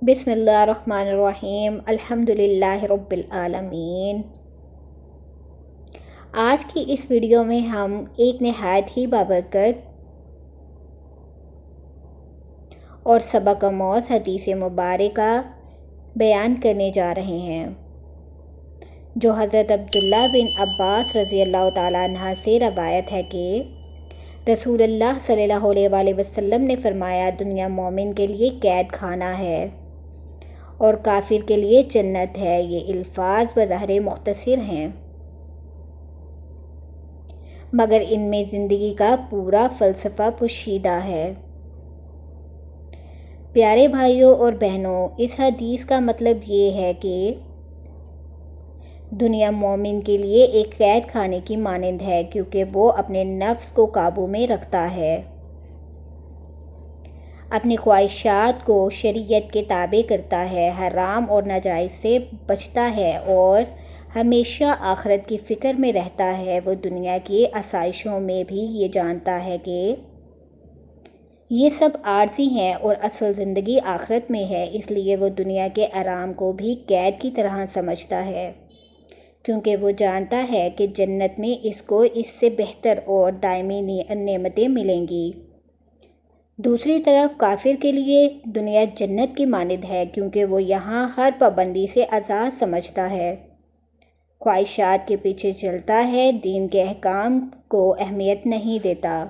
بسم اللہ الرحمن الرحیم، الحمدللہ رب العالمین۔ آج کی اس ویڈیو میں ہم ایک نہایت ہی بابرکت اور سبق آموز حدیث مبارکہ بیان کرنے جا رہے ہیں، جو حضرت عبداللہ بن عباس رضی اللہ تعالیٰ عنہ سے روایت ہے کہ رسول اللہ صلی اللہ علیہ وآلہ وسلم نے فرمایا، دنیا مومن کے لیے قید خانہ ہے اور کافر کے لیے جنت ہے۔ یہ الفاظ بظاہر مختصر ہیں، مگر ان میں زندگی کا پورا فلسفہ پوشیدہ ہے۔ پیارے بھائیوں اور بہنوں، اس حدیث کا مطلب یہ ہے کہ دنیا مومن کے لیے ایک قید خانے کی مانند ہے، کیونکہ وہ اپنے نفس کو قابو میں رکھتا ہے، اپنی خواہشات کو شریعت کے تابع کرتا ہے، حرام اور ناجائز سے بچتا ہے اور ہمیشہ آخرت کی فکر میں رہتا ہے۔ وہ دنیا کی آسائشوں میں بھی یہ جانتا ہے کہ یہ سب عارضی ہیں اور اصل زندگی آخرت میں ہے، اس لیے وہ دنیا کے آرام کو بھی قید کی طرح سمجھتا ہے، کیونکہ وہ جانتا ہے کہ جنت میں اس کو اس سے بہتر اور دائمی نعمتیں ملیں گی۔ دوسری طرف کافر کے لیے دنیا جنت کی مانند ہے، کیونکہ وہ یہاں ہر پابندی سے آزاد سمجھتا ہے، خواہشات کے پیچھے چلتا ہے، دین کے احکام کو اہمیت نہیں دیتا۔